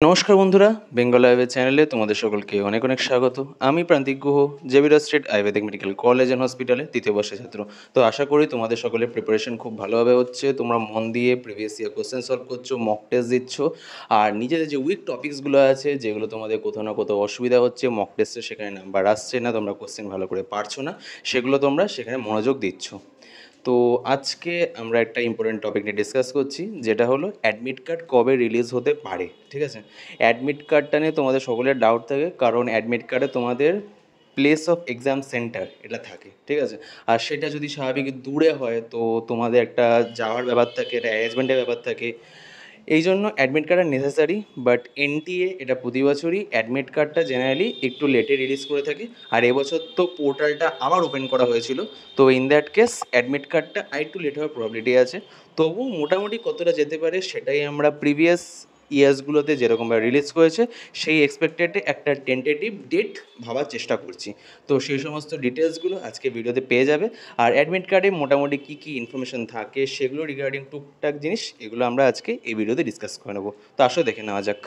নমস্কার বন্ধুরা, বেঙ্গল আয়ুর্বেদ চ্যানেলে তোমাদের সকলকে অনেক অনেক স্বাগত। আমি Prantik Guha, Xavier street Ayurvedic medical college and হসপিটালে তৃতীয় বর্ষের ছাত্র। তো আশা করি তোমাদের সকলের প্রিপারেশন খুব ভালোভাবে হচ্ছে, তোমরা মন দিয়ে প্রিভিয়াস ইয়ার কোশ্চেন সলভ করছো, মক টেস্ট দিচ্ছ, আর নিজেদের যে উইক টপিক্সগুলো আছে যেগুলো তোমাদের কোথাও না কোথাও অসুবিধা হচ্ছে, মক টেস্টে সেখানে নাম্বার আসছে না, তোমরা কোশ্চেন ভালো করে পারছো না, সেগুলো তোমরা সেখানে মনোযোগ দিচ্ছ। তো আজকে আমরা একটা ইম্পর্টেন্ট টপিক নিয়ে ডিসকাস করছি, যেটা হলো অ্যাডমিট কার্ড কবে রিলিজ হতে পারে। ঠিক আছে, অ্যাডমিট কার্ডটা নিয়ে তোমাদের সকলের ডাউট থাকে, কারণ অ্যাডমিট কার্ডে তোমাদের প্লেস অফ এক্সাম সেন্টার এটা থাকে। ঠিক আছে, আর সেটা যদি স্বাভাবিক দূরে হয় তো তোমাদের একটা যাওয়ার ব্যাপার থাকে, একটা অ্যারেঞ্জমেন্টের ব্যাপার থাকে। এই জন্য অ্যাডমিট কার্ডটা নেসেসারি, বাট এনটিএ এটা প্রতি বছরই অ্যাডমিট কার্ডটা জেনারেলি একটু লেটে রিলিজ করে থাকে। আর এবছর তো পোর্টালটা আবার ওপেন করা হয়েছিল, তো ইন দ্যাট কেস অ্যাডমিট কার্ডটা আরেকটু লেট হওয়ার প্রবাবিলিটি আছে। তবু মোটামুটি কতটা যেতে পারে সেটাই আমরা প্রিভিয়াস ইয়ার্সগুলোতে যেরকমভাবে রিলিজ করেছে সেই এক্সপেক্টেডে একটা টেন্টেটিভ ডেট ভাবার চেষ্টা করছি। তো সেই সমস্ত ডিটেলসগুলো আজকে ভিডিওতে পেয়ে যাবে। আর অ্যাডমিট কার্ডে মোটামুটি কী কী ইনফরমেশান থাকে সেগুলো রিগার্ডিং টুকটাক জিনিস, এগুলো আমরা আজকে এই ভিডিওতে ডিসকাস করে নেবো। তো আসলে দেখে নেওয়া যাক।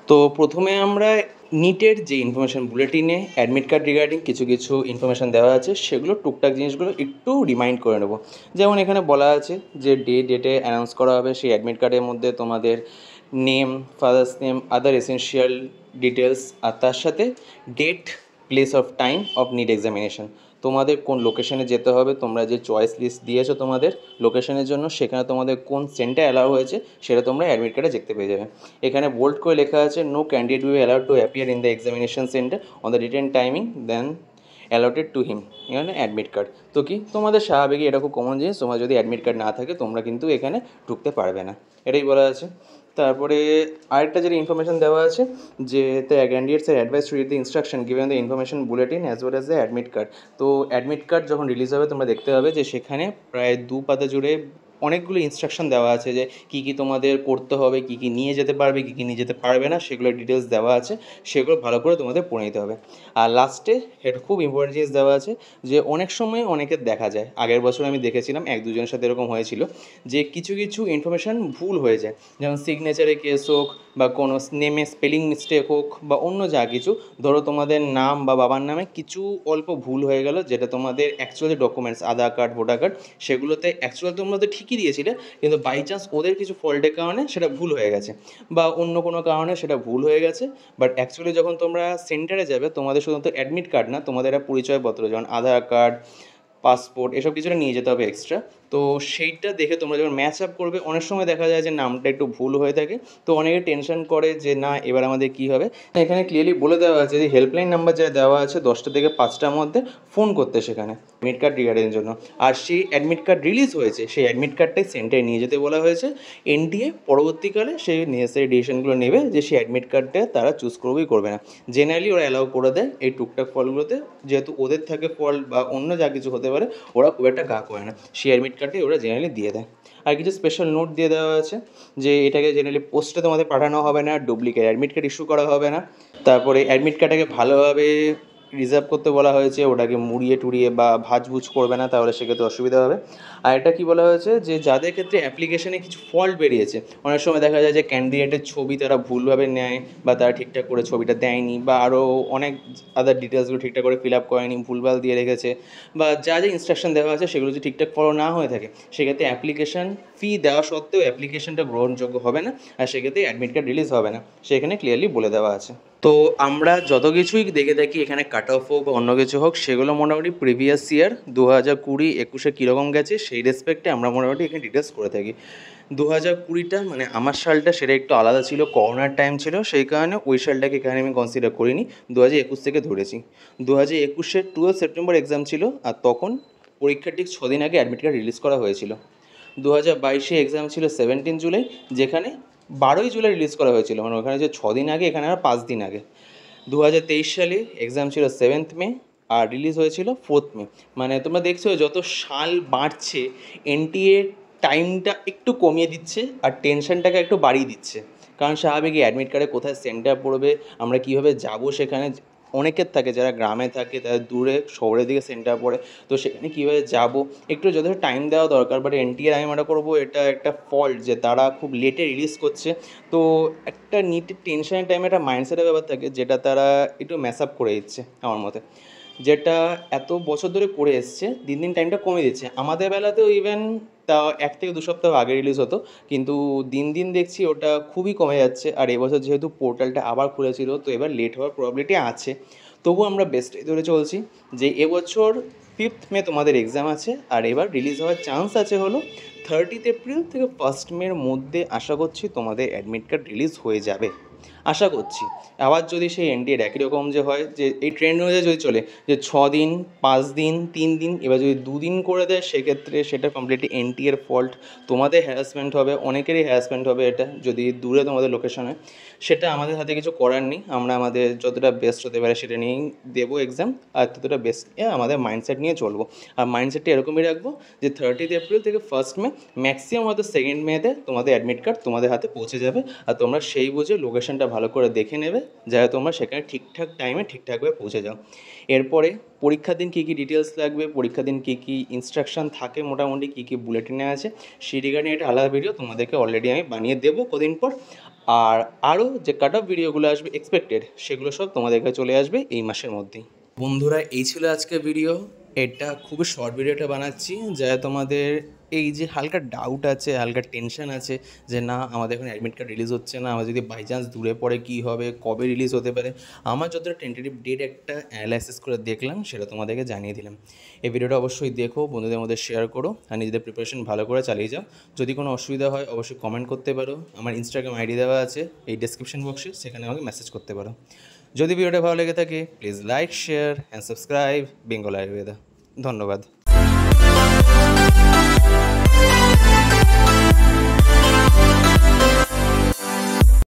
তো প্রথমে আমরা নিটের যে ইনফরমেশান বুলেটিনে অ্যাডমিট কার্ড রিগার্ডিং কিছু কিছু ইনফরমেশান দেওয়া আছে, সেগুলো টুকটাক জিনিসগুলো একটু রিমাইন্ড করে নেবো। যেমন এখানে বলা আছে যে ডেটে অ্যানাউন্স করা হবে, সেই অ্যাডমিট কার্ডের মধ্যে তোমাদের name, father's name, other essential details, আর তার সাথে date, place of time of NEET examination, তোমাদের কোন লোকেশনে যেতে হবে, তোমরা যে চয়েস লিস্ট দিয়েছো তোমাদের লোকেশনের জন্য, সেখানে তোমাদের কোন সেন্টার অ্যালাউ হয়েছে সেটা তোমরা অ্যাডমিট কার্ডে দেখতে পেয়ে যাবে। এখানে বোল্ড করে লেখা আছে, no candidate will allowed to appear in the examination centre on the written timing then allotted to him. এখানে অ্যাডমিট কার্ড তো কি তোমাদের স্বাভাবিকই এটা খুব কমন জিনিস, তোমার যদি অ্যাডমিট কার্ড না থাকে তোমরা কিন্তু এখানে ঢুকতে পারবে না, এটাই বলা আছে। তারপরে আরেকটা যেটা ইনফরমেশান দেওয়া আছে যে the candidates are advice to read the instruction given the information bulletin as well as the admit card. তো অ্যাডমিট কার্ড যখন রিলিজ হবে তোমরা দেখতে পাবে যে সেখানে প্রায় 2 পাতা জুড়ে অনেকগুলো ইনস্ট্রাকশন দেওয়া আছে যে কী কী তোমাদের করতে হবে, কী কী নিয়ে যেতে পারবে, কী কী নিয়ে যেতে পারবে না, সেগুলোর ডিটেলস দেওয়া আছে, সেগুলো ভালো করে তোমাদের পড়ে নিতে হবে। আর লাস্টে এটা খুব ইম্পর্টেন্ট জিনিস দেওয়া আছে যে অনেক সময় অনেকের দেখা যায়, আগের বছর আমি দেখেছিলাম 1-2জনের সাথে এরকম হয়েছিল যে কিছু কিছু ইনফরমেশান ভুল হয়ে যায়, যেমন সিগনেচারে কেস হোক বা কোনো নেমে স্পেলিং মিস্টেক হোক বা অন্য যা কিছু, ধরো তোমাদের নাম বা বাবার নামে কিছু অল্প ভুল হয়ে গেল, যেটা তোমাদের অ্যাকচুয়ালি ডকুমেন্টস আধার কার্ড, ভোটার কার্ড, সেগুলোতে অ্যাকচুয়ালি তোমরা তো ঠিকই দিয়েছিলে, কিন্তু বাই চান্স ওদের কিছু ফল্টের কারণে সেটা ভুল হয়ে গেছে বা অন্য কোনো কারণে সেটা ভুল হয়ে গেছে। বাট অ্যাকচুয়ালি যখন তোমরা সেন্টারে যাবে তোমাদের শুধুমাত্র অ্যাডমিট কার্ড না, তোমাদের একটা পরিচয়পত্র যেমন আধার কার্ড, পাসপোর্ট, এসব কিছুটা নিয়ে যেতে হবে এক্সট্রা। তো সেইটা দেখে তোমরা যখন ম্যাচ আপ করবে, অনেক সময় দেখা যায় যে নামটা একটু ভুল হয়ে থাকে, তো অনেকে টেনশন করে যে না এবার আমাদের কী হবে। এখানে ক্লিয়ারলি বলে দেওয়া আছে যে হেল্পলাইন নাম্বার যা দেওয়া আছে 10টা থেকে 5টার মধ্যে ফোন করতে সেখানে অ্যাডমিট কার্ড রিগার্ডিংয়ের জন্য। আর সেই অ্যাডমিট কার্ড রিলিজ হয়েছে সেই অ্যাডমিট কার্ডটাই সেন্টারে নিয়ে যেতে বলা হয়েছে। এনটিএ পরবর্তীকালে সেই নেসেসারি ডিসিশনগুলো নেবে যে সেই অ্যাডমিট কার্ডটা তারা চুজ করবেই করবে না। জেনারেলি ওরা অ্যালাউ করে দেয় এই টুকটাক ফলগুলোতে, যেহেতু ওদের থাকে ফল বা অন্য যা কিছু হতে পারে, ওরা খুব একটা গা করে না, সেই অ্যাডমিট কার্ডটাই ওরা জেনারেলি দিয়ে দেয়। আর কিছু স্পেশাল নোট দিয়ে দেওয়া আছে যে এটাকে জেনারেলি পোস্টে তোমাদের পাঠানো হবে না, ডুপ্লিকেট অ্যাডমিট কার্ড ইস্যু করা হবে না। তারপরে অ্যাডমিট কার্ডটাকে ভালোভাবে রিজার্ভ করতে বলা হয়েছে, ওটাকে মুড়িয়ে টুড়িয়ে বা ভাজভুজ করবে না, তাহলে সেক্ষেত্রে অসুবিধা হবে। আর এটা কী বলা হয়েছে যে যাদের ক্ষেত্রে অ্যাপ্লিকেশনে কিছু ফল্ট বেরিয়েছে, অনেক সময় দেখা যায় যে ক্যান্ডিডেটের ছবি তারা ভুলভাবে নেয় বা তারা ঠিকঠাক করে ছবিটা দেয়নি, বা আরও অনেক আদার ডিটেলসগুলো ঠিকঠাক করে ফিল আপ করেনি, ভুলভাল দিয়ে রেখেছে, বা যা যা ইনস্ট্রাকশন দেওয়া আছে সেগুলো যদি ঠিকঠাক ফলো না হয়ে থাকে, সেক্ষেত্রে অ্যাপ্লিকেশন ফি দেওয়া সত্ত্বেও অ্যাপ্লিকেশনটা গ্রহণযোগ্য হবে না, আর সেক্ষেত্রে অ্যাডমিট কার্ড রিলিজ হবে না, সেখানে ক্লিয়ারলি বলে দেওয়া আছে। তো আমরা যত কিছুই দেখে থাকি এখানে কাট অফ হোক বা অন্য কিছু হোক, সেগুলো মোটামুটি প্রিভিয়াস ইয়ার 2020-21 কীরকম গেছে সেই রেসপেক্টে আমরা মোটামুটি এখানে ডিটেলস করে থাকি। 2020টা মানে আমার সালটা সেটা একটু আলাদা ছিল, করোনার টাইম ছিল, সেই কারণে ওই সালটাকে এখানে আমি কনসিডার করিনি, 2021 থেকে ধরেছি। 2021-এর 12 সেপ্টেম্বর এক্সাম ছিল, আর তখন পরীক্ষার ঠিক 6 দিন আগে অ্যাডমিট কার্ড রিলিজ করা হয়েছিল। 2022-এ এক্সাম ছিল 17 জুলাই, যেখানে 12ই জুলাই রিলিজ করা হয়েছিল, মানে ওখানে যে 6 দিন আগে, এখানে আর 5 দিন আগে। 2023 সালে এক্সাম ছিল 7th মে, আর রিলিজ হয়েছিল 4th মে। মানে তোমরা দেখছো যত সাল বাড়ছে এনটিএ টাইমটা একটু কমিয়ে দিচ্ছে আর টেনশনটাকে একটু বাড়িয়ে দিচ্ছে, কারণ স্বাভাবিকই অ্যাডমিট কার্ডে কোথায় সেন্টার পড়বে, আমরা কীভাবে যাব সেখানে, অনেকের থাকে যারা গ্রামে থাকে, তারা দূরে শহরের দিকে সেন্টার পড়ে, তো সেখানে কীভাবে যাব একটু যথেষ্ট টাইম দেওয়া দরকার। বাট এনটিআর আমি মনে করবো এটা একটা ফল্ট যে তারা খুব লেটে রিলিজ করছে। তো একটা নিটের টেনশনের টাইমে একটা মাইন্ডসেটের ব্যাপার থাকে যেটা তারা একটু ম্যাস আপ করে দিচ্ছে আমার মতে, যেটা এত বছর ধরে করে এসছে দিন দিন টাইমটা কমে দিচ্ছে। আমাদের বেলাতেও ইভেন তা 1 থেকে 2 সপ্তাহ আগে রিলিজ হতো, কিন্তু দিন দিন দেখছি ওটা খুবই কমে যাচ্ছে। আর এবছর যেহেতু পোর্টালটা আবার খুলেছিল, তো এবার লেট হওয়ার প্রবাবিলিটি আছে। তবুও আমরা বেস্টই ধরে চলছি যে এবছর 5th মে তোমাদের এক্সাম আছে, আর এবার রিলিজ হওয়ার চান্স আছে হলো 30th এপ্রিল থেকে 1st মের মধ্যে। আশা করছি তোমাদের অ্যাডমিট কার্ড রিলিজ হয়ে যাবে, আশা করছি। আবার যদি সেই এনটিএর একই রকম যে হয়, যে এই ট্রেন্ড অনুযায়ী যদি চলে যে 6 দিন, 5 দিন, 3 দিন, এবার যদি 2 দিন করে দেয়, সেক্ষেত্রে সেটা কমপ্লিটলি এনটিএর ফল্ট। তোমাদের হ্যারাসমেন্ট হবে, অনেকেরই হ্যারাসমেন্ট হবে এটা, যদি দূরে তোমাদের লোকেশন হয়। সেটা আমাদের হাতে কিছু করার নেই, আমরা আমাদের যতটা বেস্ট হতে পারে সেটা নিয়েই দেবো এক্সাম, আর ততটা বেস্ট আমাদের মাইন্ডসেট নিয়ে চলবো। আর মাইন্ডসেটটা এরকমই রাখবো যে 30th এপ্রিল থেকে 1st মে, ম্যাক্সিমাম হয়তো 2nd মেতে তোমাদের অ্যাডমিট কার্ড তোমাদের হাতে পৌঁছে যাবে। আর তোমরা সেই বুঝে লোকেশনটা ভালো করে দেখে নেবে, যাতে তোমরা সেখানে ঠিকঠাক টাইমে ঠিকঠাকভাবে পৌঁছে যাও। এরপরে পরীক্ষার দিন কী কী ডিটেলস লাগবে, পরীক্ষার দিন কী কী ইনস্ট্রাকশান থাকে, মোটামুটি কী কী বুলেটিনে আছে, সেই রিগার্ডিং একটা আলাদা ভিডিও তোমাদেরকে অলরেডি আমি বানিয়ে দেবো কদিন পর। আর আরও যে কাট অফ ভিডিওগুলো আসবে এক্সপেক্টেড, সেগুলো সব তোমাদের কাছে চলে আসবে এই মাসের মধ্যেই। বন্ধুরা, এই ছিল আজকের ভিডিও। এটা খুবই শর্ট ভিডিওটা বানাচ্ছি, যা তোমাদের এই যে হালকা ডাউট আছে, হালকা টেনশন আছে যে না আমাদের এখন অ্যাডমিট কার্ড রিলিজ হচ্ছে না, আমার যদি বাই চান্স দূরে পড়ে কী হবে, কবে রিলিজ হতে পারে, আমার যতটা টেন্টেটিভ ডেট একটা অ্যানালাইসিস করে দেখলাম সেটা তোমাদেরকে জানিয়ে দিলাম। এই ভিডিওটা অবশ্যই দেখো, বন্ধুদের মধ্যে শেয়ার করো, আর নিজেদের প্রিপারেশন ভালো করে চালিয়ে যাও। যদি কোনো অসুবিধা হয় অবশ্যই কমেন্ট করতে পারো, আমার ইনস্টাগ্রাম আইডি দেওয়া আছে এই ডেসক্রিপশন বক্সে, সেখানে আমাকে মেসেজ করতে পারো। যদি ভিডিওটা ভালো লেগে থাকে please like, share and subscribe Bengal Ayurveda. ধন্যবাদ।